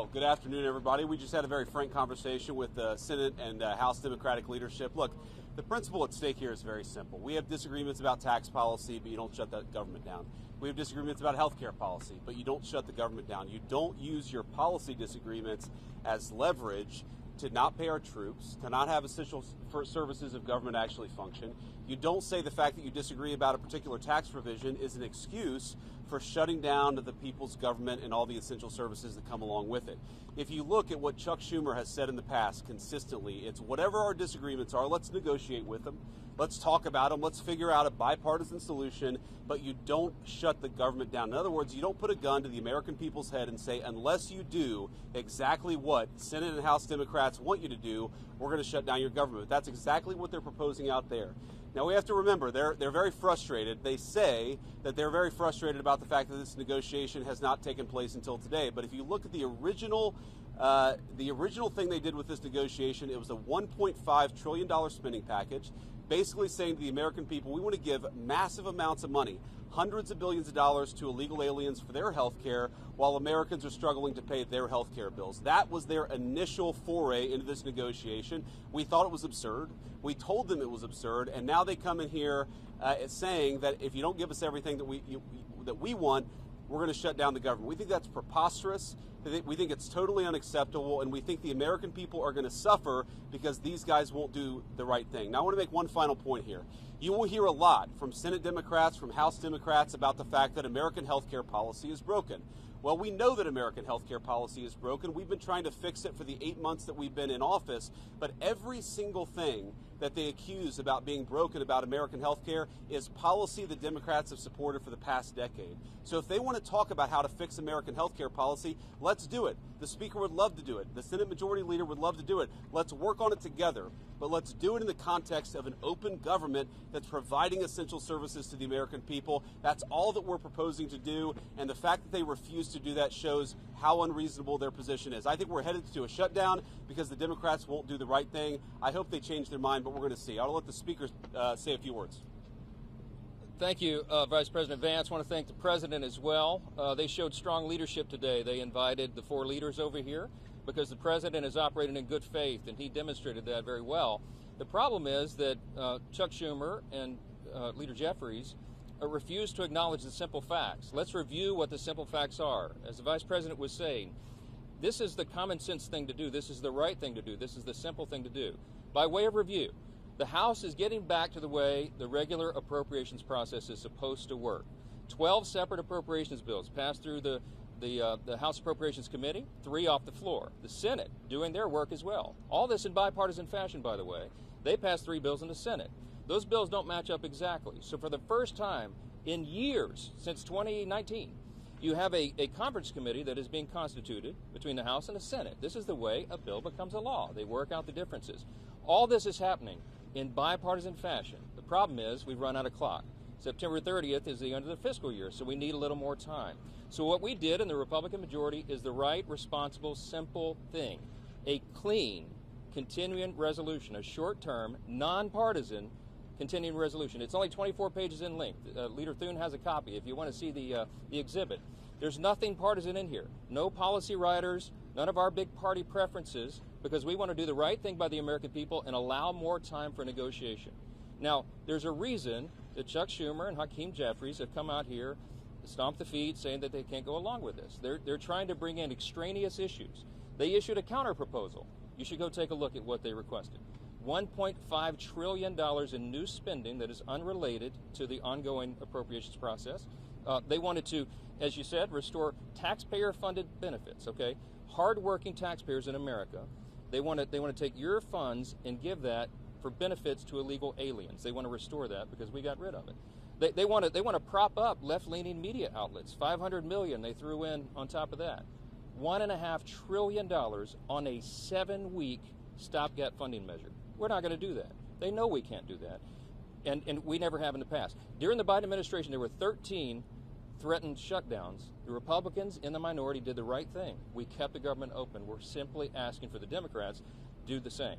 Well, good afternoon, everybody. We just had a very frank conversation with the Senate and House Democratic leadership. Look, the principle at stake here is very simple. We have disagreements about tax policy, but you don't shut that government down. We have disagreements about health care policy, but you don't shut the government down. You don't use your policy disagreements as leverage to not pay our troops, to not have essential services of government actually function. You don't say the fact that you disagree about a particular tax provision is an excuse for shutting down the people's government and all the essential services that come along with it. If you look at what Chuck Schumer has said in the past consistently, it's whatever our disagreements are, let's negotiate with them. Let's talk about them. Let's figure out a bipartisan solution, but you don't shut the government down. In other words, you don't put a gun to the American people's head and say, unless you do exactly what Senate and House Democrats want you to do, we're going to shut down your government. That's exactly what they're proposing out there. Now, we have to remember, they're very frustrated. They say that they're very frustrated about the fact that this negotiation has not taken place until today. But if you look at the original thing they did with this negotiation, it was a $1.5 trillion spending package, basically saying to the American people, we want to give massive amounts of money, hundreds of billions of dollars to illegal aliens for their health care while Americans are struggling to pay their health care bills. That was their initial foray into this negotiation. We thought it was absurd. We told them it was absurd, and now they come in here saying that if you don't give us everything that we want, we're going to shut down the government. We think that's preposterous. We think it's totally unacceptable, and we think the American people are going to suffer because these guys won't do the right thing. Now, I want to make one final point here. You will hear a lot from Senate Democrats, from House Democrats about the fact that American health care policy is broken. Well, we know that American health care policy is broken. We've been trying to fix it for the 8 months that we've been in office, but every single thing that they accuse about being broken about American health care is policy the Democrats have supported for the past decade. So if they want to talk about how to fix American health care policy, let's do it. The Speaker would love to do it. The Senate Majority Leader would love to do it. Let's work on it together, but let's do it in the context of an open government that's providing essential services to the American people. That's all that we're proposing to do, and the fact that they refuse to do that shows how unreasonable their position is. I think we're headed to a shutdown because the Democrats won't do the right thing. I hope they change their mind, but we're going to see. I'll let the Speaker say a few words. Thank you, Vice President Vance. I want to thank the President as well. They showed strong leadership today. They invited the 4 leaders over here because the President is operating in good faith, and he demonstrated that very well. The problem is that Chuck Schumer and Leader Jeffries refuse to acknowledge the simple facts. Let's review what the simple facts are. As the Vice President was saying, this is the common sense thing to do. This is the right thing to do. This is the simple thing to do. By way of review, the House is getting back to the way the regular appropriations process is supposed to work. 12 separate appropriations bills passed through the House Appropriations Committee, 3 off the floor. The Senate doing their work as well. All this in bipartisan fashion, by the way. They passed 3 bills in the Senate. Those bills don't match up exactly. So for the first time in years, since 2019, you have a conference committee that is being constituted between the House and the Senate. This is the way a bill becomes a law. They work out the differences. All this is happening in bipartisan fashion. The problem is we've run out of clock. September 30th is the end of the fiscal year, so we need a little more time. So what we did in the Republican majority is the right, responsible, simple thing. A clean, continuing resolution, a short-term, nonpartisan continuing resolution. It's only 24 pages in length. Leader Thune has a copy if you want to see the exhibit. There's nothing partisan in here. No policy writers, none of our big party preferences, because we want to do the right thing by the American people and allow more time for negotiation. Now, there's a reason that Chuck Schumer and Hakeem Jeffries have come out here, stomped the feet, saying that they can't go along with this. They're trying to bring in extraneous issues. They issued a counter proposal. You should go take a look at what they requested. $1.5 trillion in new spending that is unrelated to the ongoing appropriations process. They wanted to, as you said, restore taxpayer-funded benefits, okay? Hard-working taxpayers in America, they want to take your funds and give that for benefits to illegal aliens. They want to restore that because we got rid of it. They want to prop up left-leaning media outlets. $500 million they threw in on top of that. $1.5 trillion on a 7-week stopgap funding measure. We're not going to do that. They know we can't do that, and we never have in the past. During the Biden administration, there were 13 threatened shutdowns. The Republicans in the minority did the right thing. We kept the government open. We're simply asking for the Democrats to do the same.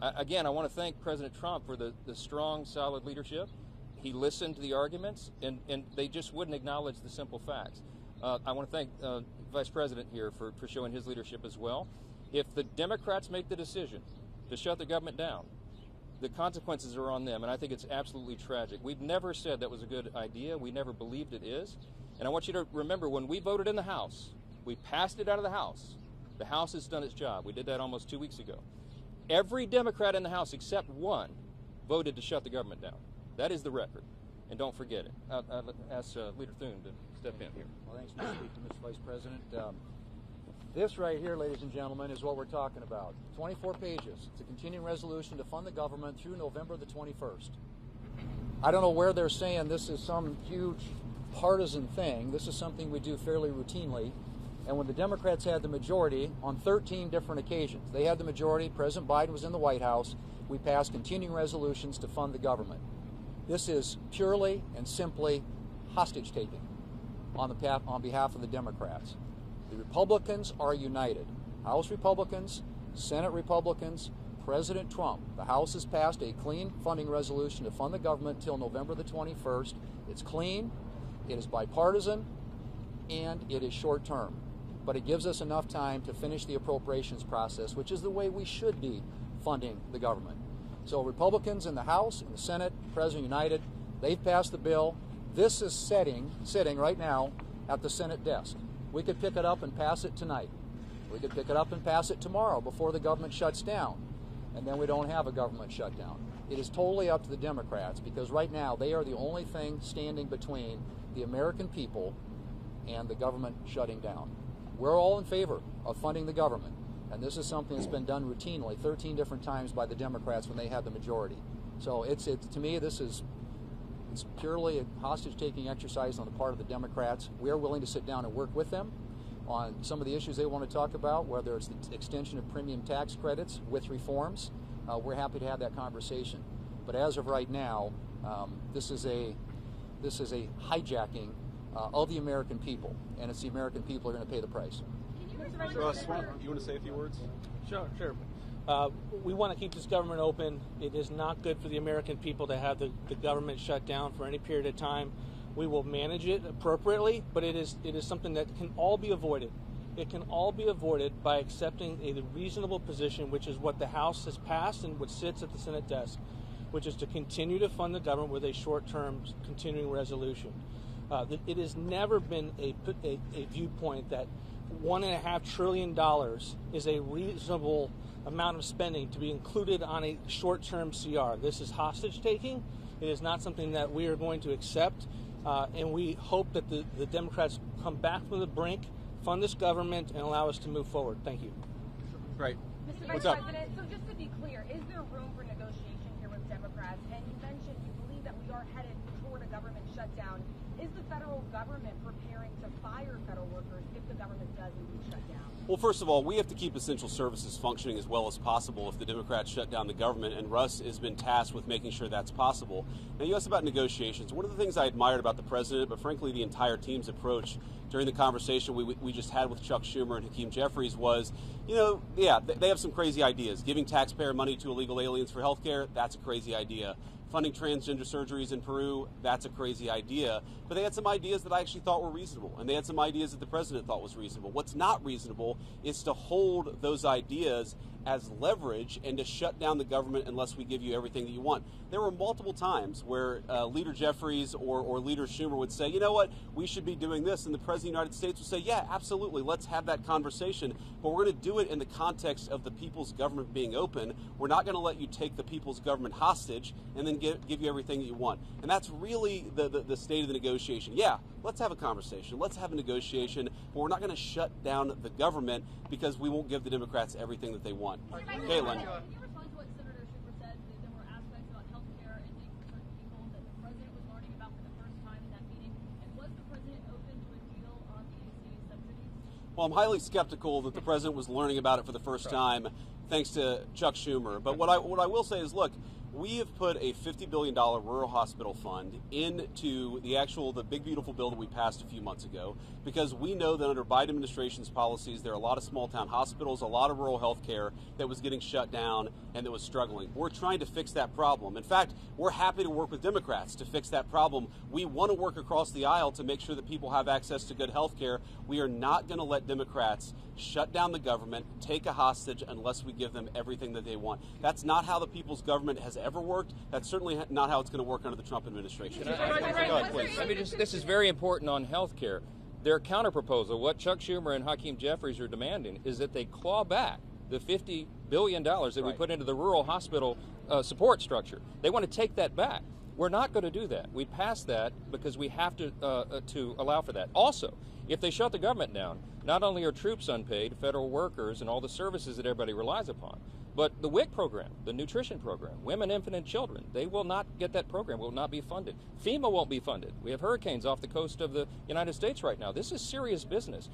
Again, I want to thank President Trump for the strong, solid leadership. He listened to the arguments, and they just wouldn't acknowledge the simple facts. I want to thank Vice President here for showing his leadership as well. If the Democrats make the decision to shut the government down, the consequences are on them, and I think it's absolutely tragic. We've never said that was a good idea. We never believed it is. And I want you to remember, when we voted in the House, we passed it out of the House. The House has done its job. We did that almost 2 weeks ago. Every Democrat in the House except one voted to shut the government down. That is the record, and don't forget it. I'll ask Leader Thune to step in here. Well, thanks, Mr. Speaker, Mr. Vice President. This right here, ladies and gentlemen, is what we're talking about. 24 pages. It's a continuing resolution to fund the government through November the 21st. I don't know where they're saying this is some huge partisan thing. This is something we do fairly routinely. And when the Democrats had the majority on 13 different occasions, they had the majority, President Biden was in the White House, we passed continuing resolutions to fund the government. This is purely and simply hostage taking on behalf of the Democrats. The Republicans are united. House Republicans, Senate Republicans, President Trump. The House has passed a clean funding resolution to fund the government until November the 21st. It's clean, it is bipartisan, and it is short term. But it gives us enough time to finish the appropriations process, which is the way we should be funding the government. So Republicans in the House, in the Senate, President united, they've passed the bill. This is sitting right now at the Senate desk. We could pick it up and pass it tonight. We could pick it up and pass it tomorrow before the government shuts down. And then we don't have a government shutdown. It is totally up to the Democrats, because right now they are the only thing standing between the American people and the government shutting down. We're all in favor of funding the government, and this is something that's been done routinely 13 different times by the Democrats when they had the majority. So it's to me, it's purely a hostage-taking exercise on the part of the Democrats. We are willing to sit down and work with them on some of the issues they want to talk about, whether it's the extension of premium tax credits with reforms. We're happy to have that conversation. But as of right now, this is a hijacking of the American people, and it's the American people who are going to pay the price. Russ, you want to say a few words? Sure. We want to keep this government open. It is not good for the American people to have the government shut down for any period of time. We will manage it appropriately, but it is something that can all be avoided. It can all be avoided by accepting a reasonable position, which is what the House has passed and what sits at the Senate desk, which is to continue to fund the government with a short-term continuing resolution. It has never been a viewpoint that $1.5 trillion is a reasonable amount of spending to be included on a short-term CR. This is hostage-taking. It is not something that we are going to accept, and we hope that the Democrats come back from the brink, fund this government, and allow us to move forward. Thank you. Great. Mr. Vice President, so just to be clear, is there room for negotiation here with Democrats? And you mentioned you believe that we are headed toward a government shutdown. Is the federal government preparing to fire federal workers if the government does indeed shut down? Well, first of all, we have to keep essential services functioning as well as possible if the Democrats shut down the government, and Russ has been tasked with making sure that's possible. Now, you asked about negotiations. One of the things I admired about the president, but frankly the entire team's approach during the conversation we just had with Chuck Schumer and Hakeem Jeffries was, they have some crazy ideas. Giving taxpayer money to illegal aliens for health care, that's a crazy idea. Funding transgender surgeries in Peru, that's a crazy idea. But they had some ideas that I actually thought were reasonable, and they had some ideas that the president thought was reasonable. What's not reasonable is to hold those ideas as leverage and to shut down the government unless we give you everything that you want. There were multiple times where Leader Jeffries or Leader Schumer would say, you know what, we should be doing this, and the President of the United States would say, yeah, absolutely, let's have that conversation, but we're going to do it in the context of the people's government being open. We're not going to let you take the people's government hostage and then give you everything that you want. And that's really the state of the negotiation. Yeah, let's have a conversation, let's have a negotiation, but we're not going to shut down the government because we won't give the Democrats everything that they want. Caitlin. Can you respond to what Senator Schumer said, that there were aspects about health care and things for certain people that the president was learning about for the first time in that meeting? And was the president open to a deal on the AC subsidies? Well, I'm highly skeptical that the president was learning about it for the first time, thanks to Chuck Schumer. But what I will say is, look, We have put a $50 billion rural hospital fund into the big beautiful bill that we passed a few months ago, because we know that under Biden administration's policies, there are a lot of small town hospitals, a lot of rural health care that was getting shut down and that was struggling. We're trying to fix that problem. In fact, we're happy to work with Democrats to fix that problem. We want to work across the aisle to make sure that people have access to good health care. We are not going to let Democrats shut down the government, take a hostage, unless we give them everything that they want. That's not how the people's government has ever worked. That's certainly not how it's going to work under the Trump administration. Go ahead, please. This is very important on health care. Their counterproposal, what Chuck Schumer and Hakeem Jeffries are demanding, is that they claw back the $50 billion that we put into the rural hospital support structure. They want to take that back. We're not going to do that. We passed that because we have to allow for that. Also, if they shut the government down, not only are troops unpaid, federal workers, and all the services that everybody relies upon, but the WIC program, the nutrition program, women, infant, and children, they will not get that program, will not be funded. FEMA won't be funded. We have hurricanes off the coast of the United States right now. This is serious business.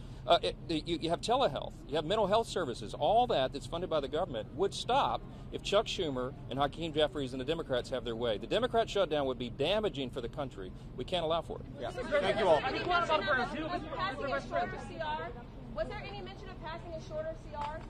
You have telehealth, you have mental health services, all that's funded by the government would stop if Chuck Schumer and Hakeem Jeffries and the Democrats have their way. The Democrat shutdown would be damaging for the country. We can't allow for it. Yeah. Thank you all. Was there any mention of passing a shorter CR?